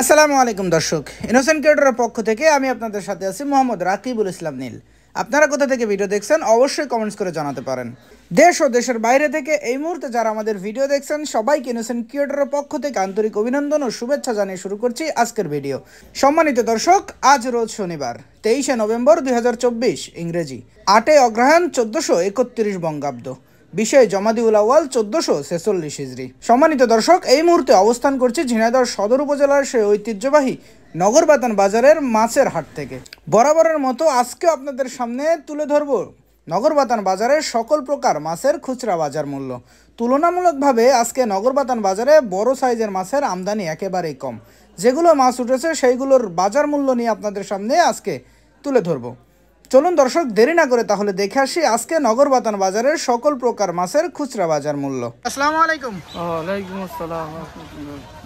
আসসালামু আলাইকুম দর্শক, ইনোসেন্ট ক্রিয়েটরের পক্ষ থেকে আমি আপনাদের সাথে আছি মোহাম্মদ রাকিবুল ইসলাম নীল। আপনারা কোথা থেকে ভিডিও দেখছেন অবশ্যই কমেন্টস করে জানাতে পারেন। দেশ ও দেশের বাইরে থেকে এই মুহূর্তে যারা আমাদের ভিডিও দেখছেন সবাইকে ইনোসেন্ট ক্রিয়েটরের পক্ষ থেকে আন্তরিক অভিনন্দন ও শুভেচ্ছা জানিয়ে শুরু করছি আজকের ভিডিও। সম্মানিত দর্শক, আজ রোজ শনিবার 23শে নভেম্বর 2024 ইংরেজি, 8 অগ্রহায়ণ 1431 বঙ্গাব্দ, বিষয় জমাদিউল আউয়াল 1446 হিজরি। সম্মানিত দর্শক, এই মুহূর্তে অবস্থান করছি ঝিনাইদহ সদর উপজেলার সেই ঐতিহ্যবাহী নগরবাতান বাজারের মাছের হাট থেকে। বরাবরের মতো আজকেও আপনাদের সামনে তুলে ধরব নগরবাতান বাজারের সকল প্রকার মাছের খুচরা বাজার মূল্য। তুলনামূলকভাবে আজকে নগরবাতান বাজারে বড় সাইজের মাছের আমদানি একেবারেই কম। যেগুলো মাছ উঠেছে সেইগুলোর বাজার মূল্য নিয়ে আপনাদের সামনে আজকে তুলে ধরব। চলুন দর্শক, দেরি না করে তাহলে দেখে আসি আজকে নগরবাতান বাজারের সকল প্রকার মাছের খুচরা বাজার মূল্য। আসসালামু আলাইকুম। ওয়ালাইকুম আসসালাম।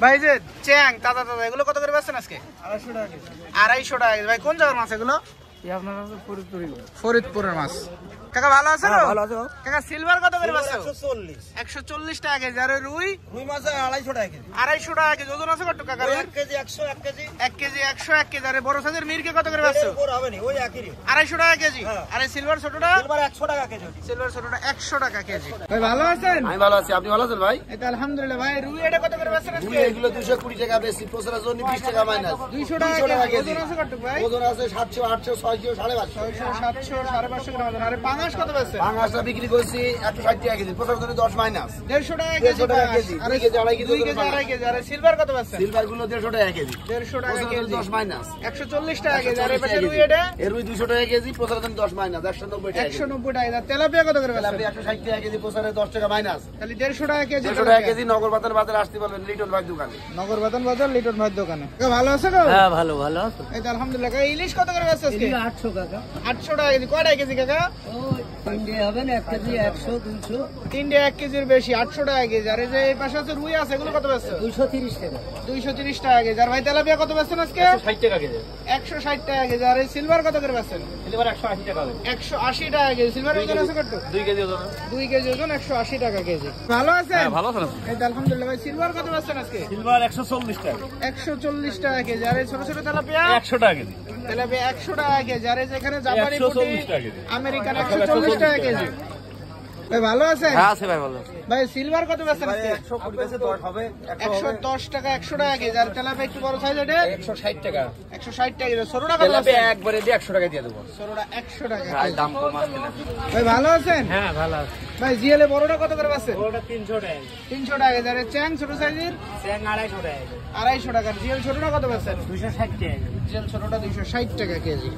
ভাই যে চ্যাং তাজা তাজা এগুলো কত করে বেচছেন আজকে? 250 টাকা। 250 টাকা। ভাই কোন জায়গার মাছ এগুলো? এই আপনার কাছে ফরিদপুরি। ফরিদপুরের মাছ। কাকা ভালো আছেন? ভালো আছো? কাকা সিলভার কত করে বেচছো? 140। 140 টাকা কেজি। আর রুই? রুই মাছ 250 টাকা কেজি। 250 টাকা কেজি। ওজন আছে কত কাকা? 1 কেজি 100, 1 কেজি 1 কেজি 100, 1 কেজি। আর বড় সাইজের মিরকে কত করে বেচছো? উপর হবে না, ওই একই রেট। 250 টাকা কেজি। আর সিলভার ছোটটা? সিলভার 100 টাকা কেজি। সিলভার ছোটটা 100 টাকা কেজি। ভাই ভালো আছেন? আমি ভালো আছি, আপনি ভালো আছেন ভাই? এই তো আলহামদুলিল্লাহ। ভাই রুই এটা কত করে বেচছেন আজকে? রুই এগুলো 220 টাকা বেশি, প্রসেসর জন্য 20 টাকা মাইনাস। 200 টাকা কেজি। ওজন আছে কত ভাই? ওজন আছে 700, 800, 600, 550। 600, 700, 550 গ্রাম ওজন। আর পাঙাশ কত বেচছেন? পাঙাশটা বিক্রি করছি 160 টাকা কেজি, প্রসেসর জন্য 10 মাইনাস। 150 টাকা কেজি। 150 টাকা কেজি। আর 2 কেজি, 2.5 কেজি। 2 KG 2.5 KG. আর সিলভার কত বেচছেন? সিলভার গুলো 150 টাকা কেজি। 150 টাকা প্রসেসর কেজি। 10 মাইনাস। 140 টাকা কেজি। আর এপাশে রুই এটা? এর রুই 200 টাকা কেজি, প্রসেসর জন্য 10 মাইনাস, 190 টাকা কেজি। 190 টাকা। আর তেলাপিয়া কত করে বেচছেন? 160 টাকা কেজি, প্রসেসরে 10 টাকা মাইনাস। তাহলে 150 টাকা কেজি। 150 টাকা কেজি। নগরবাতান বাজারে আসতে পারবেন লিটন ভাই দোকানে। নগরবাতান বাজার লিটন ভাই দোকানে। ভালো আছে গো? হ্যাঁ ভালো আছো? এই তো আলহামদুলিল্লাহ। কাকা ইলিশ কত করে বেচছেন আজকে? 800 টাকা। 800 টাকা কেজি। কয়টা কেজি কাকা? ইন্ডিয়া হবে না, 1 কেজি 100, 200। তিনটে 1 কেজির বেশি, 800 টাকা কেজি। আর এই যে এই পাশে আছে রুই আছে, এগুলো কত বেচছেন? 230 টাকা। 230 টাকা কেজি। আর ভাই তেলাপিয়া কত বেচছেন আজকে? 60 টাকা কেজি। 160 টাকা কেজি। আর এই সিলভার কত করে বেচছেন? সিলভার 180 টাকা। 180 টাকা কেজি। সিলভার ওজন আছে কত? 2 কেজি ওজন। 2 কেজি ওজন, 180 টাকা কেজি। ভালো আছেন? হ্যাঁ ভালো আছেন। এই তো আলহামদুলিল্লাহ। ভাই সিলভার কত বেচছেন আজকে? সিলভার 140 টাকা। 140 টাকা কেজি। আর এই ছোট ছোট তেলাপিয়া? 100 টাকা কেজি। তেলাপিয়া 100 টাকা কেজি। আর এই যে এখানে জাপানি পুঁটি 140 টাকা কেজি। আমেরিকান 140 টাকা কেজি। ভাই ভালো আছেন? হ্যাঁ আছে ভাই, ভালো আছে। ভাই সিলভার কত বেচছেন আজকে? 120 বেচে 10 হবে। 110 টাকা, 100 টাকা কেজি। আর তেলাপিয়া একটু বড় সাইজ এটা? 160 টাকা। 160 টাকা কেজি। ছোটটা কত তেলাপিয়া বেচছেন? একবারে দিয়ে 100 টাকা দিয়ে দেবো। ছোটটা 100 টাকা ভাই কেজি। দাম কম আছে না। ভাই ভালো আছেন? হ্যাঁ ভালো আছে। ভাই জিএলএ বড়টা কত করে বেচছেন? ওটা 300 টাকা। 300 টাকা কেজি। আর চ্যাং ছোট সাইজের? চ্যাং 250 টাকা। 250 টাকা। জিএল ছোটটা কত বেচছেন? 260 টাকা। জিএল ছোটটা 260 টাকা কেজি।